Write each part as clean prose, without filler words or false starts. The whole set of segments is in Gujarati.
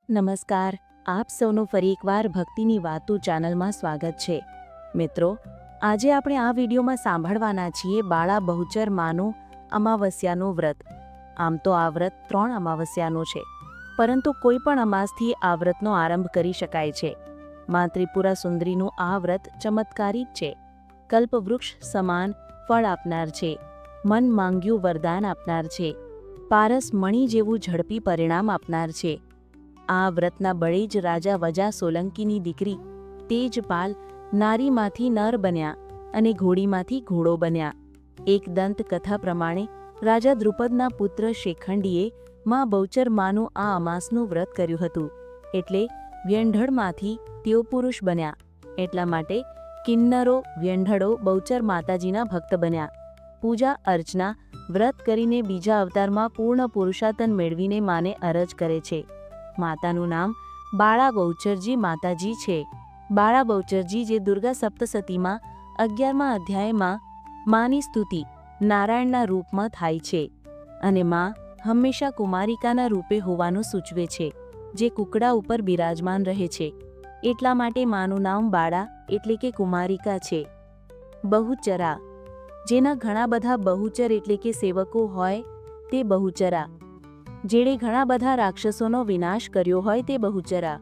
નમસ્કાર, આપ સૌનું ફરી એકવાર ભક્તિની વાતો ચેનલમાં સ્વાગત છે. મિત્રો, આજે આપણે આ વિડીયોમાં સાંભળવાના છીએ બાળા બહુચર માનું અમાવસ્યાનું વ્રત. આમ તો આ વ્રત 3 અમાવસ્યાનું છે, પરંતુ કોઈ પણ અમાસથી આ વ્રતનો આરંભ કરી શકાય છે. માં ત્રિપુરા સુંદરીનું આ વ્રત ચમત્કારિક છે. કલ્પવૃક્ષ સમાન ફળ આપનાર છે. મન માંગ્યું વરદાન આપનાર છે. પારસ મણિ જેવું ઝડપી પરિણામ આપનાર છે. આ વ્રતના બળે જ રાજા વજા સોલંકીની દીકરી તેજપાલ નારીમાંથી નર બન્યા અને ઘોડીમાંથી ઘોડો બન્યા. એક દંત કથા પ્રમાણે રાજા દ્રુપદના પુત્ર શેખંડીએ માં બહુચર માનું આ અમાસનું વ્રત કર્યું હતું, એટલે વ્યંઢળમાંથી તેઓ પુરુષ બન્યા. એટલા માટે કિન્નરો વ્યંઢળો બહુચર માતાજીના ભક્ત બન્યા. પૂજા અર્ચના વ્રત કરીને બીજા અવતારમાં પૂર્ણ પુરુષાર્થન મેળવીને માને અરજ કરે છે. માતાનું નામ બાળા બહુચરજી માતાજી છે. બાળા બહુચરજી જે દુર્ગા સપ્તસતીમાં 11મા અધ્યાયમાં માની સ્તુતિ નારાયણના રૂપમાં થાય છે, અને માં હંમેશા કુમારિકાના રૂપે હોવાનું સૂચવે છે, જે કુકડા ઉપર બિરાજમાન રહે છે. એટલા માટે માનું નામ બાળા એટલે કે કુમારિકા છે. બહુચરા, જેના ઘણા બધા બહુચર એટલે કે સેવકો હોય તે બહુચરા. જેણે ઘણા બધા રાક્ષસોનો વિનાશ કર્યો હોય તે બહુચરા.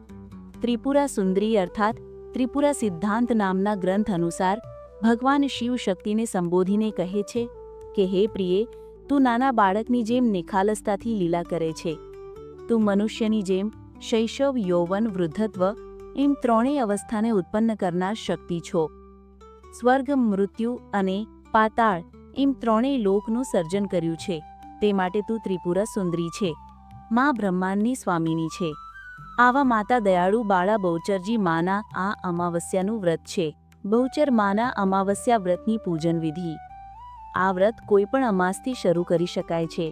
ત્રિપુરા સુંદરી અર્થાત ત્રિપુરા સિદ્ધાંત નામના ગ્રંથ અનુસાર ભગવાન શિવ શક્તિને સંબોધીને કહે છે કે હે પ્રિયે, તું નાના બાળકની જેમ નિખાલસતાથી લીલા કરે છે. તું મનુષ્યની જેમ શૈશવ, યૌવન, વૃદ્ધત્વ એમ ત્રણેય અવસ્થાને ઉત્પન્ન કરનાર શક્તિ છો. સ્વર્ગ, મૃત્યુ અને પાતાળ એમ ત્રણેય લોકનું સર્જન કર્યું છે. તે માટે તું ત્રિપુરા સુંદરી છે. માં બ્રહ્માંડની સ્વામીની છે. આવા માતા દયાળુ બાળા બહુચરજી માના આ અમાવસ્યાનું વ્રત છે. બહુચર માના અમાવસ્યા વ્રતની પૂજન વિધિ. આ વ્રત કોઈ પણ અમાસથી શરૂ કરી શકાય છે.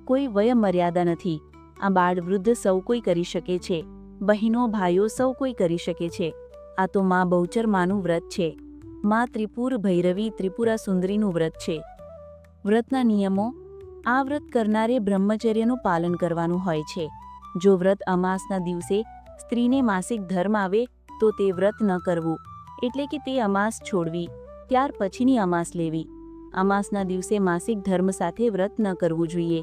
કોઈ વય મર્યાદા નથી. આ બાળ વૃદ્ધ સૌ કોઈ કરી શકે છે. બહેનો ભાઈઓ સૌ કોઈ કરી શકે છે. આ તો માં બહુચર માનું વ્રત છે. માં ત્રિપુર ભૈરવી ત્રિપુરા સુંદરીનું વ્રત છે. વ્રતના નિયમો. આ વ્રત કરનારે બ્રહ્મચર્યનું પાલન કરવાનું હોય છે. જો વ્રત અમાસના દિવસે સ્ત્રીને માસિક ધર્મ આવે તો તે વ્રત ન કરવું, એટલે કે તે અમાસ છોડવી, ત્યાર પછીની અમાસ લેવી. અમાસના દિવસે માસિક ધર્મ સાથે વ્રત ન કરવું જોઈએ.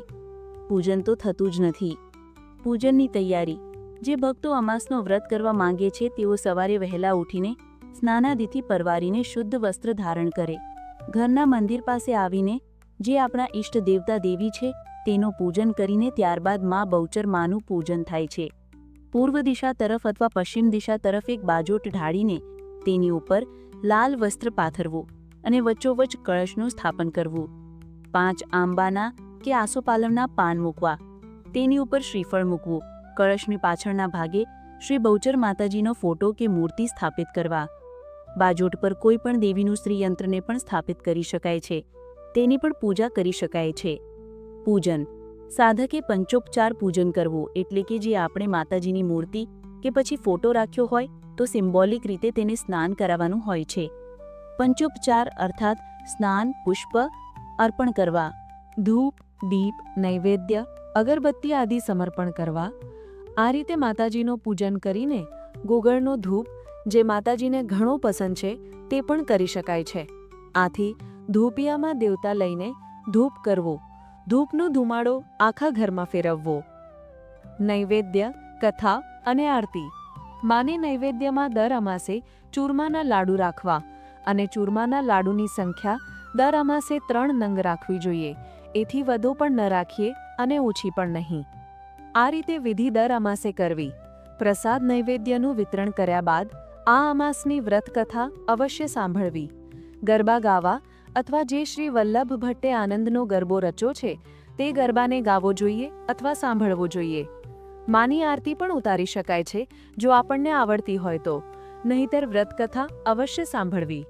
પૂજન તો થતું જ નથી. પૂજનની તૈયારી. જે ભક્તો અમાસનો વ્રત કરવા માંગે છે તેઓ સવારે વહેલા ઉઠીને સ્નાનાદિથી પરવારીને શુદ્ધ વસ્ત્ર ધારણ કરે. ઘરના મંદિર પાસે આવીને જે આપણા ઈષ્ટ દેવતા દેવી છે તેનું પૂજન કરીને ત્યારબાદ માં બહુચર માનું પૂજન થાય છે. પૂર્વ દિશા તરફ અથવા પશ્ચિમ દિશા તરફ એક બાજોટ ઢાળીને તેની ઉપર લાલ વસ્ત્ર પાથરવું અને વચ્ચોવચ્ચ કળશનું સ્થાપન કરવું. 5 આંબાના કે આસોપાલવના પાન મૂકવા. તેની ઉપર શ્રીફળ મૂકવું. કળશની પાછળના ભાગે શ્રી બહુચર માતાજીનો ફોટો કે મૂર્તિ સ્થાપિત કરવા. બાજોટ પર કોઈ પણ દેવીનું શ્રીયંત્રને પણ સ્થાપિત કરી શકાય છે. તેની પણ પૂજા કરી શકાય છે. પૂજન. સાધકે પંચોપચાર પૂજન કરવું, એટલે કે જે આપણે માતાજીની મૂર્તિ કે પછી ફોટો રાખ્યો હોય તો સિમ્બોલિક રીતે તેને સ્નાન કરાવવાનું હોય છે. પંચોપચાર અર્થાત સ્નાન, પુષ્પ અર્પણ કરવા, ધૂપ, દીપ, નૈવેદ્ય, અગરબત્તી આદિ સમર્પણ કરવા. આ રીતે માતાજીનું પૂજન કરીને ગોગળનો ધૂપ, જે માતાજીને ઘણો પસંદ છે, તે પણ કરી શકાય છે. આથી ધૂપિયામાં દેવતા લઈને ધૂપ કરવો. ધૂપનો ધુમાડો આખા ઘરમાં ફેરવવો. નૈવેદ્ય, કથા અને આરતી. માને નૈવેદ્યમાં દર અમાસે ચૂરમાના લાડુ રાખવા, અને ચૂરમાના લાડુની સંખ્યા દર અમાસે 3 નંગ રાખવી જોઈએ. એથી વધુ પણ ન રાખીએ અને ઓછી પણ નહીં. આ રીતે વિધિ દર અમાસે કરવી. પ્રસાદ નૈવેદ્યનું વિતરણ કર્યા બાદ આ અમાસની વ્રત કથા અવશ્ય સાંભળવી. ગરબા ગાવા અથવા જે શ્રી વલ્લભ ભટ્ટે આનંદનો ગરબો રચ્યો છે તે ગરબાને ગાવો જોઈએ અથવા સાંભળવો જોઈએ. માની આરતી પણ ઉતારી શકાય છે જો આપણને આવડતી હોય તો, નહીંતર વ્રતકથા અવશ્ય સાંભળવી.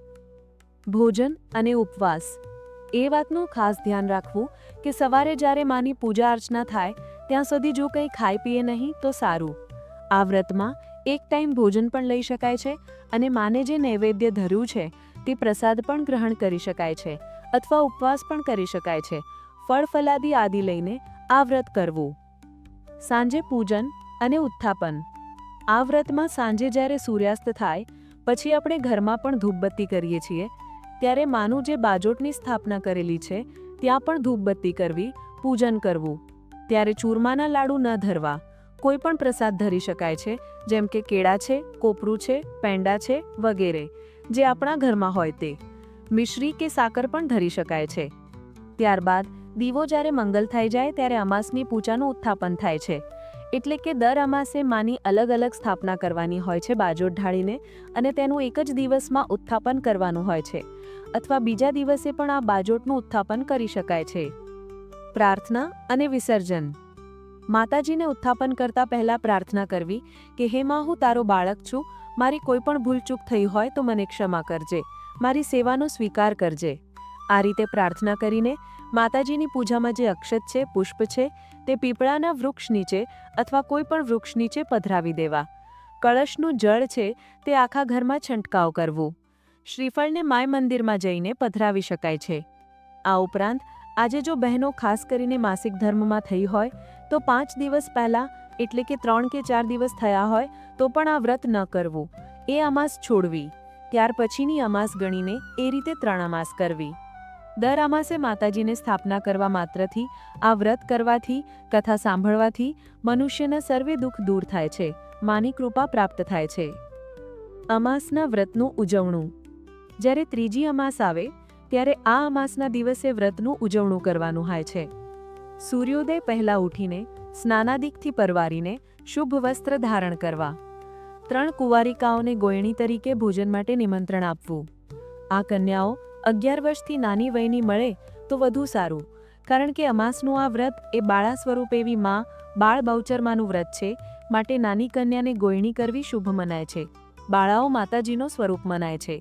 ભોજન અને ઉપવાસ. એ વાતનું ખાસ ધ્યાન રાખવું કે સવારે જ્યારે માની પૂજા અર્ચના થાય ત્યાં સુધી જો કંઈ ખાઈ પીએ નહીં તો સારું. આ વ્રતમાં એક ટાઈમ ભોજન પણ લઈ શકાય છે અને માને જે નૈવેદ્ય ધર્યું છે તે પ્રસાદ પણ ગ્રહણ કરી શકાય છે અથવા ઉપવાસ પણ કરી શકાય છે. ફળ ફલાદી આદિ લઈને આ વ્રત કરવું. સાંજે પૂજન અને ઉત્થાપન. આ વ્રતમાં સાંજે જ્યારે સૂર્યાસ્ત થાય પછી આપણે ઘરમાં પણ ધૂપબત્તી કરીએ છીએ, ત્યારે માનું જે બાજોટની સ્થાપના કરેલી છે ત્યાં પણ ધૂપબત્તી કરવી, પૂજન કરવું. ત્યારે ચૂરમાના લાડુ ન ધરવા, કોઈ પણ પ્રસાદ ધરી શકાય છે, જેમ કે કેળા છે, કોપરું છે, પેંડા છે વગેરે, જે આપણા ઘરમાં હોય તે. મિશ્રી કે સાકર પણ ધરી શકાય છે. ત્યારબાદ દીવો જ્યારે મંગલ થઈ જાય ત્યારે અમાસની પૂજાનું ઉત્થાપન થાય છે. એટલે કે દર અમાસે માની અલગ અલગ સ્થાપના કરવાની હોય છે બાજોટ ઢાળીને, અને તેનું એક જ દિવસમાં ઉત્થાપન કરવાનું હોય છે, અથવા બીજા દિવસે પણ આ બાજોટનું ઉત્થાપન કરી શકાય છે. પ્રાર્થના અને વિસર્જન. માતાજીને ઉત્થાપન કરતા પહેલા પ્રાર્થના કરવી કે હે માં, હું તારો બાળક છું, મારી કોઈ પણ ભૂલચૂક થઈ હોય તો મને ક્ષમા કરજે, મારી સેવાનો સ્વીકાર કરજે. આ રીતે પ્રાર્થના કરીને માતાજીની પૂજામાં જે અક્ષત છે, પુષ્પ છે, તે પીપળાના વૃક્ષ નીચે અથવા કોઈ પણ વૃક્ષ નીચે પધરાવી દેવા. કળશનું જળ છે તે આખા ઘરમાં છંટકાવ કરવું. શ્રીફળને માય મંદિરમાં જઈને પધરાવી શકાય છે. આ ઉપરાંત આજે જો બહેનો ખાસ કરીને માસિક ધર્મમાં થઈ હોય તો 5 દિવસ પહેલાં, એટલે કે 3 કે 4 દિવસ થયા હોય તો પણ આ વ્રત ન કરવું, એ અમાસ છોડવી. ત્યાર પછીની અમાસ ગણીને એ રીતે 3 અમાસ કરવી. દર અમાસે માતાજીને સ્થાપના કરવા માત્રથી, આ વ્રત કરવાથી, કથા સાંભળવાથી મનુષ્યના સર્વે દુઃખ દૂર થાય છે, માની કૃપા પ્રાપ્ત થાય છે. અમાસના વ્રતનું ઉજવણું. જ્યારે ત્રીજી અમાસ આવે ત્યારે આ અમાસના દિવસે વ્રતનું ઉજવણું કરવાનું હોય છે. સૂર્યોદય પહેલાં ઉઠીને સ્નાનાદિકથી પરવારીને શુભ વસ્ત્ર ધારણ કરવા. 3 કુંવારિકાઓને ગોયણી તરીકે ભોજન માટે નિમંત્રણ આપવું. આ કન્યાઓ 11 વર્ષથી નાની વયની મળે તો વધુ સારું, કારણ કે અમાસનું આ વ્રત એ બાળા સ્વરૂપ એવી માં બાળ બહુચરમાનું વ્રત છે, માટે નાની કન્યાને ગોયણી કરવી શુભ મનાય છે. બાળાઓ માતાજીનો સ્વરૂપ મનાય છે.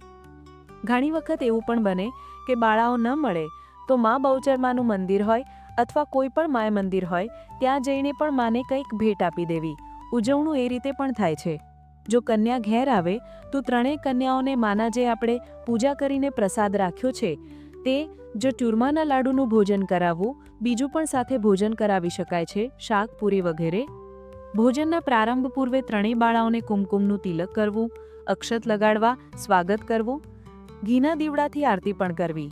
ઘણી વખત એવું પણ બને કે બાળાઓ ન મળે તો માં બહુચરમાનું મંદિર હોય અથવા કોઈ પણ માય મંદિર હોય ત્યાં જઈને પણ માને કંઈક ભેટ આપી દેવી. ઉજવણું એ રીતે પણ થાય છે. જો કન્યા ઘેર આવે તો 3 કન્યાઓને માના જે આપણે પૂજા કરીને પ્રસાદ રાખ્યો છે તે, જો ચૂરમાના લાડુનું ભોજન કરાવવું, બીજું પણ સાથે ભોજન કરાવી શકાય છે, શાક પૂરી વગેરે. ભોજનના પ્રારંભ પૂર્વે 3 બાળાઓને કુમકુમનું તિલક કરવું, અક્ષત લગાડવા, સ્વાગત કરવું, ઘીના દીવડાથી આરતી પણ કરવી.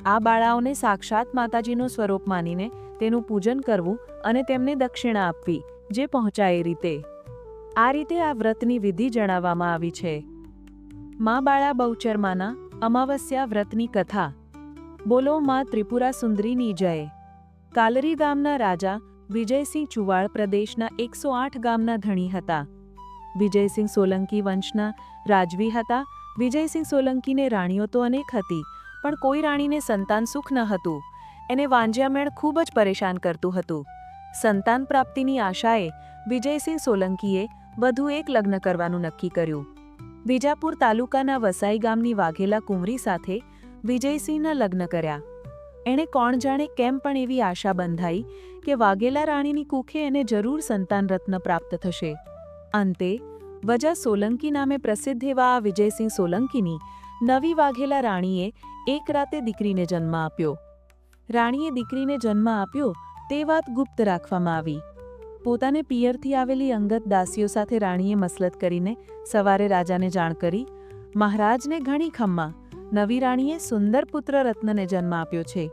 આ બાળાઓને સાક્ષાત માતાજીનું સ્વરૂપ માનીને તેનું પૂજન કરવું અને તેમને દક્ષિણા આપવી, જે પહોંચાય એ રીતે. આ રીતે આ વ્રતની વિધિ જણાવવામાં આવી છે. મા બાળા બહુચરમાના અમાવસ્યા વ્રતની કથા. બોલો મા ત્રિપુરા સુંદરીની જય. કાલરી ગામના રાજા વિજયસિંહ ચુવાડ પ્રદેશના 108 ગામના ધણી હતા. વિજયસિંહ સોલંકી વંશના રાજવી હતા. વિજયસિંહ સોલંકીને રાણીઓ તો અનેક હતી, પણ કોઈ રાણીને સંતાન સુખ ન હતું. એને વાંજ્યામેળ ખૂબ જ પરેશાન કરતું હતું. સંતાન પ્રાપ્તિની આશાએ વિજયસિંહ સોલંકીએ વધુ એક લગ્ન કરવાનું નક્કી કર્યું. વિજાપુર તાલુકાના વસાઈ ગામની વાઘેલા કુંવરી સાથે વિજયસિંહના લગ્ન કર્યા. એણે કોણ જાણે કેમ પણ એવી આશા બંધાઈ કે વાઘેલા રાણીની કુખે એને જરૂર સંતાન રત્ન પ્રાપ્ત થશે. અંતે વજા સોલંકી નામે પ્રસિદ્ધ એવા આ વિજયસિંહ સોલંકીની નવી વાઘેલા રાણીએ એક રાતે દીકરીને જન્મ આપ્યો. રાણીએ દીકરીને જન્મ આપ્યો તે વાત ગુપ્ત રાખવામાં આવી. પોતાને પિયરથી આવેલી અંગત દાસીઓ સાથે રાણીએ મસલત કરીને સવારે રાજાને જાણ કરી. મહારાજને ઘણી ખમ્મા, નવી રાણીએ સુંદર પુત્ર રત્નને જન્મ આપ્યો છે.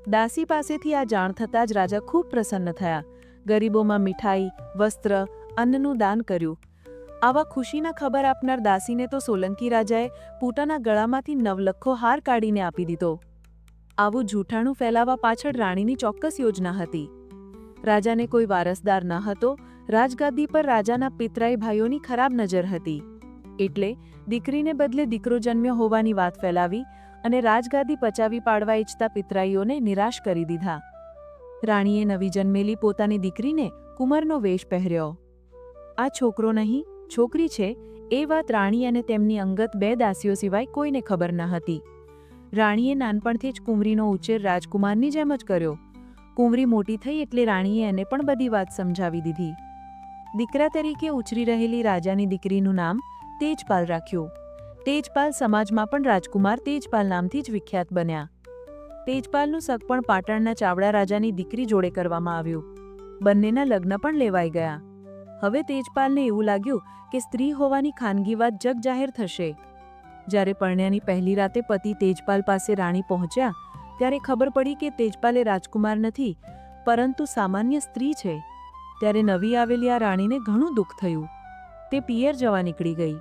દાસી પાસેથી આ જાણ થતાં જ રાજા ખૂબ પ્રસન્ન થયા. ગરીબોમાં મીઠાઈ, વસ્ત્ર, અન્નનું દાન કર્યું. આવા ખુશીના ખબર આપનાર દાસીને તો સોલંકી રાજાએ પોતાના ગળામાંથી નવલખો હાર કાઢીને આપી દીધો. આવું જૂઠાણું ફેલાવવા પાછળ રાણીની ચોક્કસ યોજના હતી. રાજાને કોઈ વારસદાર ન હતો. રાજગાદી પર રાજાના પિતરાઈ ભાઈઓની ખરાબ નજર હતી. એટલે દીકરીને બદલે દીકરો જન્મ્યો હોવાની વાત ફેલાવી અને રાજગાદી પચાવી પાડવા ઈચ્છતા પિતરાઈઓને નિરાશ કરી દીધા. રાણીએ નવી જન્મેલી પોતાની દીકરીને કુંવરનો વેશ પહેર્યો. આ છોકરો નહીં, છોકરી છે એ વાત રાણી અને તેમની અંગત 2 દાસીઓ સિવાય કોઈને ખબર ન હતી. રાણીએ નાનપણથી જ કુંવરીનો ઉછેર રાજકુમારની જેમ જ કર્યો. કુંવરી મોટી થઈ એટલે રાણીએ એને પણ બધી વાત સમજાવી દીધી. દીકરા તરીકે ઉછરી રહેલી રાજાની દીકરીનું નામ તેજપાલ રાખ્યું. તેજપાલ સમાજમાં પણ રાજકુમાર તેજપાલ નામથી જ વિખ્યાત બન્યા. તેજપાલનું સગપણ પાટણના ચાવડા રાજાની દીકરી જોડે કરવામાં આવ્યું. બંનેના લગ્ન પણ લેવાઈ ગયા. હવે તેજપાલને એવું લાગ્યું કે સ્ત્રી હોવાની ખાનગી વાત જગ જાહેર થશે. જ્યારે પરણ્યાની પહેલી રાતે પતિ તેજપાલ પાસે રાણી પહોંચ્યા ત્યારે ખબર પડી કે તેજપાલ એ રાજકુમાર નથી, પરંતુ સામાન્ય સ્ત્રી છે. ત્યારે નવી આવેલી આ રાણીને ઘણું દુઃખ થયું. તે પિયર જવા નીકળી ગઈ.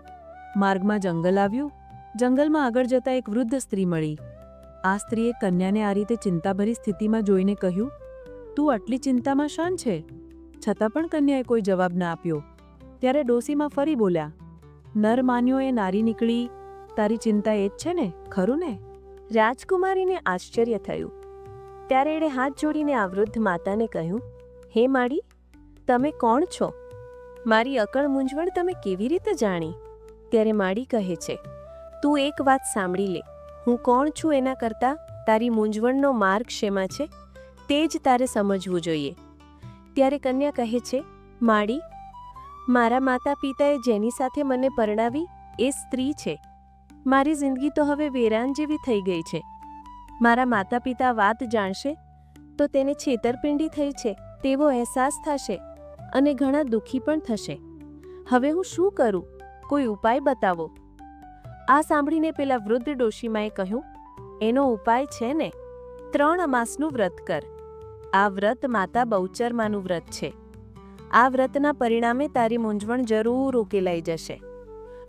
માર્ગમાં જંગલ આવ્યું. જંગલમાં આગળ જતા એક વૃદ્ધ સ્ત્રી મળી. આ સ્ત્રીએ કન્યાને આ રીતે ચિંતાભરી સ્થિતિમાં જોઈને કહ્યું, તું આટલી ચિંતામાં શાન છે? છતાં પણ કન્યાએ કોઈ જવાબ ના આપ્યો. ત્યારે ડોસીમાં ફરી બોલ્યા, નર માન્યો એ નારી નીકળી, તારી ચિંતા એ જ છે ને, ખરું ને? રાજકુમારીને આશ્ચર્ય થયું. ત્યારે એણે હાથ જોડીને આ વૃદ્ધ માતાને કહ્યું, હે માડી, તમે કોણ છો? મારી અકળ મૂંઝવણ તમે કેવી રીતે જાણી? ત્યારે માડી કહે છે, તું એક વાત સાંભળી લે. હું કોણ છું એના કરતાં તારી મૂંઝવણનો માર્ગ શેમાં છે તે જ તારે સમજવું જોઈએ. ત્યારે કન્યા કહે છે, માડી, મારા માતા પિતાએ જેની સાથે મને પરણાવી એ સ્ત્રી છે. મારી જિંદગી તો હવે વેરાન જેવી થઈ ગઈ છે. મારા માતા પિતા વાત જાણશે તો તેને છેતરપિંડી થઈ છે તેવો અહેસાસ થશે અને ઘણા દુઃખી પણ થશે. હવે હું શું કરું? કોઈ ઉપાય બતાવો. આ સાંભળીને પેલા વૃદ્ધ ડોશીમાએ કહ્યું, એનો ઉપાય છે ને, 3 અમાસનું વ્રત કર. આ વ્રત માતા બહુચરમાનું વ્રત છે. આ વ્રતના પરિણામે તારી મૂંઝવણ જરૂર ઉકેલાઈ જશે.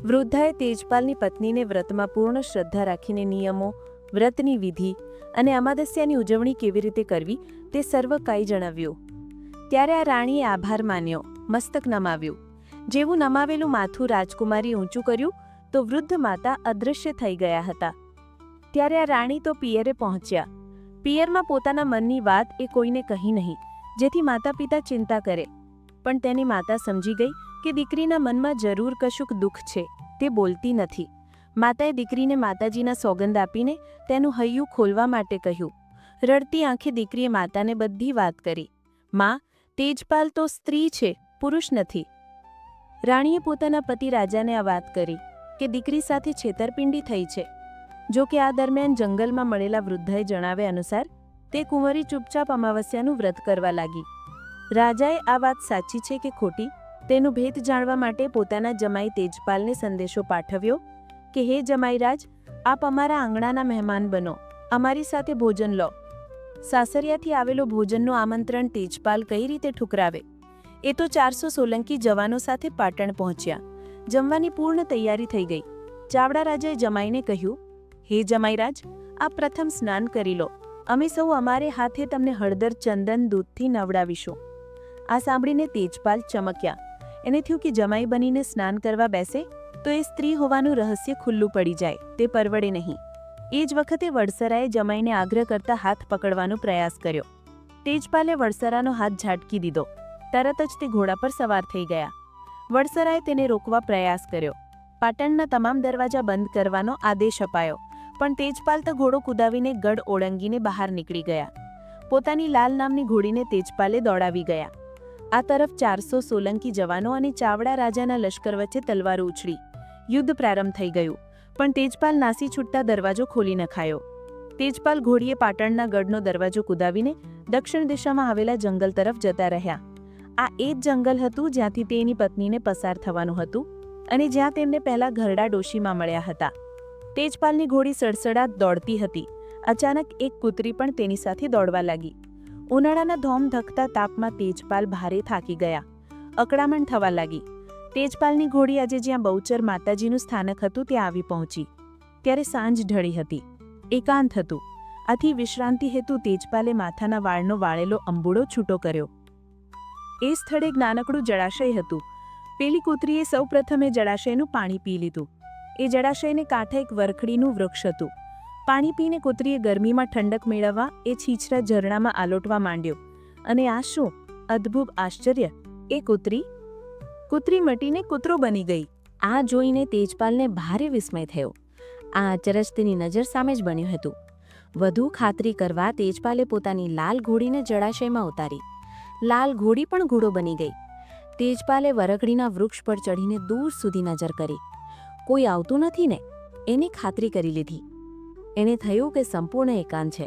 વૃદ્ધાએ તેજપાલની પત્નીને વ્રતમાં પૂર્ણ શ્રદ્ધા રાખીને નિયમો, વ્રતની વિધિ અને અમાવસ્યાની ઉજવણી કેવી રીતે કરવી તે સર્વ કાંઈ જણાવ્યું. ત્યારે આ રાણીએ આભાર માન્યો, મસ્તક નમાવ્યું. જેવું નમાવેલું માથું રાજકુમારી ઊંચું કર્યું તો વૃદ્ધ માતા અદૃશ્ય થઈ ગયા હતા. ત્યારે આ રાણી તો પિયરે પહોંચ્યા. પિયરમાં પોતાના મનની વાત એ કોઈને કહી નહીં, જેથી માતા પિતા ચિંતા કરે. પણ તેની માતા સમજી ગઈ કે દીકરીના મનમાં જરૂર કશુંક દુઃખ છે, તે બોલતી નથી. માતાએ દીકરીને માતાજીના સોગંદ આપીને તેનું હૈયું ખોલવા માટે કહ્યું. રડતી આંખે દીકરીએ માતાને બધી વાત કરી. માં, તેજપાલ તો સ્ત્રી છે, પુરુષ નથી. રાણીએ પોતાના પતિ રાજાને આ વાત કરી કે દીકરી સાથે છેતરપિંડી થઈ છે. જો કે આ દરમિયાન જંગલમાં મળેલા વૃદ્ધાએ જણાવ્યા અનુસાર તે કુંવરી ચૂપચાપ અમાવસ્યાનું વ્રત કરવા લાગી. રાજાએ આ વાત સાચી છે કે ખોટી તેનો ભેદ જાણવા માટે પોતાના જમાઈ તેજપાલને સંદેશો પાઠવ્યો કે હે જમાઈરાજ, આપ અમારા આંગણાના મહેમાન બનો, અમારી સાથે ભોજન લો. સાસરિયાથી આવેલો ભોજનનું આમંત્રણ તેજપાલ કઈ રીતે ઠુકરાવે? એ તો 400 સોલંકી જવાનો સાથે પાટણ પહોંચ્યા. જમવાની પૂર્ણ તૈયારી થઈ ગઈ. ચાવડા રાજાએ જમાઈને કહ્યું, હે જમાઈરાજ, આપ પ્રથમ સ્નાન કરી લો. અમે સૌ અમારે હાથે તમને હળદર ચંદન દૂધથી નવડાવીશું. આ સાંભળીને તેજપાલ ચમક્યા. એને થયું કે જમાઈ બનીને સ્નાન કરવા બેસે તો એ સ્ત્રી હોવાનું રહસ્ય ખુલ્લું પડી જાય, તે પરવડે નહીં. એ જ વખતે વડસરાએ જમાઈને આગ્રહ કરતા હાથ પકડવાનો પ્રયાસ કર્યો. તેજપાલે વડસરાનો હાથ ઝાટકી દીધો. તરત જ તે ઘોડા પર સવાર થઈ ગયા. વડસરાએ તેને રોકવા પ્રયાસ કર્યો. પાટણના તમામ દરવાજા બંધ કરવાનો આદેશ અપાયો, પણ તેજપાલ તો ઘોડો કુદાવીને ગઢ ઓળંગીને બહાર નીકળી ગયા. પોતાની લાલ નામની ઘોડીને તેજપાલે દોડાવી ગયા. આ તરફ 400 સોલંકી જવાનો અને ચાવડા રાજાના લશ્કર વચ્ચે તલવારો ઉછળી. યુદ્ધ પ્રારંભ થઈ ગયું, પણ તેજપાલ નાસી છૂટતા દરવાજો ખોલી નખાયો. તેજપાલ ઘોડીએ પાટણના ગઢનો દરવાજો કુદાવીને દક્ષિણ દિશામાં આવેલા જંગલ તરફ જતા રહ્યા. આ એ જ જંગલ હતું જ્યાંથી તેની પત્નીને પસાર થવાનું હતું અને જ્યાં તેમને પહેલા ઘરડા ડોશીમાં મળ્યા હતા. તેજપાલની ઘોડી સડસડાટ દોડતી હતી. અચાનક એક કૂતરી પણ તેની સાથે દોડવા લાગી. ઉનાળાના ધોમ ધકતા તાપમાં તેજપાલ ભારે થાકી ગયા. અકળામણ થવા લાગી. તેજપાલની ઘોડી આજે જ્યાં બહુચર માતાજીનું સ્થાનક હતું ત્યાં આવી પહોંચી. ત્યારે સાંજ ઢળી હતી. એકાંત હતું. આથી વિશ્રાંતિ હેતુ તેજપાલે માથાના વાળનો વાળેલો અંબુડો છૂટો કર્યો. એ સ્થળે એક નાનકડું જળાશય હતું. પેલી કૂતરીએ સૌ પ્રથમે જળાશયનું પાણી પી લીધું. એ જળાશયને કાંઠે એક વરખડીનું વૃક્ષ હતું. પાણી પીને કૂતરીએ ગરમીમાં ઠંડક મેળવવા એ છીછરા ઝરણામાં આલોટવા માંડ્યો. અને આ શું અદ્ભુત આશ્ચર્ય! એ કૂતરી મટીને કૂતરો બની ગઈ. આ જોઈને તેજપાલને ભારે વિસ્મય થયો. આ અચરજ તેની નજર સામે જ બન્યું હતું. વધુ ખાતરી કરવા તેજપાલે પોતાની લાલ ઘોડીને જળાશયમાં ઉતારી. લાલ ઘોડી પણ ઘોડો બની ગઈ. તેજપાલે વરખડીના વૃક્ષ પર ચડીને દૂર સુધી નજર કરી. કોઈ આવતું નથી ને? એની ખાતરી કરી લીધી. એને થયું કે સંપૂર્ણ એકાંત છે.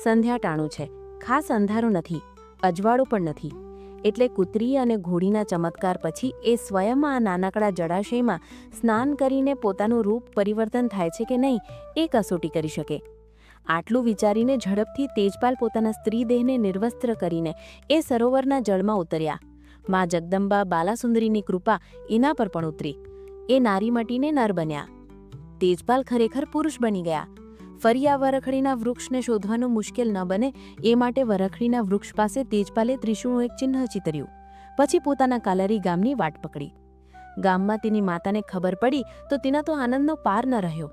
સંધ્યા ટાણું છે. ખાસ અંધારું નથી, અજવાળું પણ નથી. એટલે કૂતરી અને ઘોડીના ચમત્કાર પછી એ સ્વયં આ નાનકડા જળાશયમાં સ્નાન કરીને પોતાનું રૂપ પરિવર્તન થાય છે કે નહીં એ કસોટી કરી શકે. આટલું વિચારીને ઝડપથી તેજપાલ પોતાના સ્ત્રી દેહને નિર્વસ્ત્ર કરીને એ સરોવરના જળમાં ઉતર્યા. મા જગદંબા બાલાસુંદરીની કૃપા એના પર પણ ઉતરી. એ નારી મટીને નર બન્યા. તેજપાલ ખરેખર પુરુષ બની ગયા. ફરી આ વરખડીના વૃક્ષને શોધવાનું મુશ્કેલ ન બને એ માટે વરખડીના વૃક્ષ પાસે તેજપાલે ત્રિશુળનું એક ચિહ્ન ચિતર્યું. પછી પોતાના કાલારી ગામની વાટ પકડી. ગામમાં તેની માતાને ખબર પડી તો તેના તો આનંદનો પાર ન રહ્યો.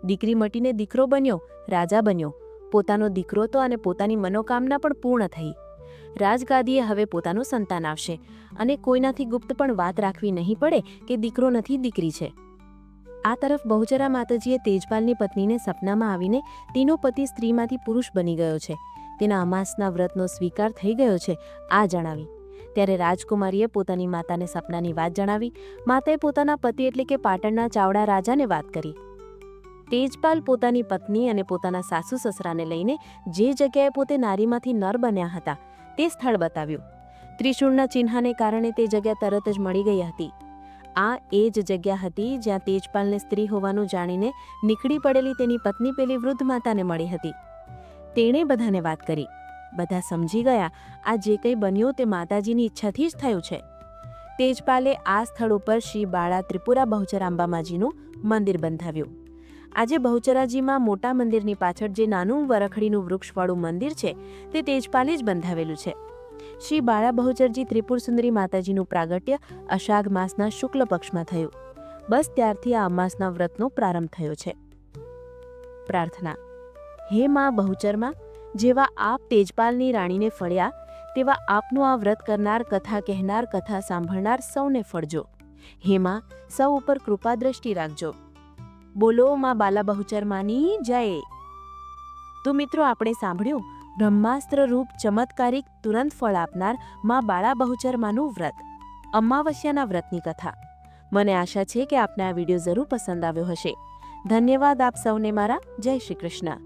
દીકરી મટીને દીકરો બન્યો, રાજા બન્યો. પોતાનો દીકરો તો અને પોતાની મનોકામના પણ પૂર્ણ થઈ. રાજગાદીએ હવે પોતાનું સંતાન આવશે અને કોઈનાથી ગુપ્ત પણ વાત રાખવી નહીં પડે કે દીકરો નથી દીકરી છે. આ તરફ બહુચરા માતાજીએ તેજપાલની પત્નીને સપનામાં આવીને તેનો પતિ સ્ત્રીમાંથી પુરુષ બની ગયો છે, તેના અમાસના વ્રતનો સ્વીકાર થઈ ગયો છે આ જણાવી. ત્યારે રાજકુમારીએ પોતાની માતાને સપનાની વાત જણાવી. માતાએ પોતાના પતિ એટલે કે પાટણના ચાવડા રાજાને વાત કરી. તેજપાલ પોતાની પત્ની અને પોતાના સાસુ સસરાને લઈને જે જગ્યાએ પોતે નારીમાંથી નર બન્યા હતા તે સ્થળ બતાવ્યું. ત્રિશૂળના ચિહ્નને કારણે તે જગ્યા તરત જ મળી ગઈ હતી. આ એ જ જગ્યા હતી જ્યાં તેજપાલને સ્ત્રી હોવાનું જાણીને નીકળી પડેલી તેની પત્ની પેલી વૃદ્ધ માતાને મળી હતી. તેણે બધાને વાત કરી. બધા સમજી ગયા આ જે કંઈ બન્યું તે માતાજીની ઈચ્છાથી જ થયું છે. તેજપાલે આ સ્થળ ઉપર શ્રી બાળા ત્રિપુરા બહુચરાંબામાજીનું મંદિર બંધાવ્યું. આજે બહુચરાજીમાં મોટા મંદિરની પાછળ જે નાનું વરખડીનું વૃક્ષવાળું મંદિર છે તે તેજપાલે જ બંધાવેલું છે. શ્રી બાળા બહુચરજી ત્રિપુર સુંદરી માતાજીનું પ્રાગટ્ય અષાઢ માસના શુક્લ પક્ષમાં થયું. બસ ત્યારથી આ અમાસના વ્રતનો પ્રારંભ થયો છે. પ્રાર્થના. હે મા બહુચરમાં, જેવા આપ તેજપાલની રાણીને ફળ્યા તેવા આપનું આ વ્રત કરનાર, કથા કહેનાર, કથા સાંભળનાર સૌને ફળજો. હે મા, સૌ ઉપર કૃપા દ્રષ્ટિ રાખજો. બોલો મા બાલા બહુચરમાની જય. તો મિત્રો, આપણે સાંભળ્યું બ્રહ્માસ્ત્ર રૂપ ચમત્કારિક તુરંત ફળ આપનાર મા બાળા બહુચરમાનું વ્રત, અમાવસ્યાના વ્રતની કથા. મને આશા છે કે આપને આ વિડીયો જરૂર પસંદ આવ્યો હશે. ધન્યવાદ આપ સૌને મારા. જય શ્રી કૃષ્ણ.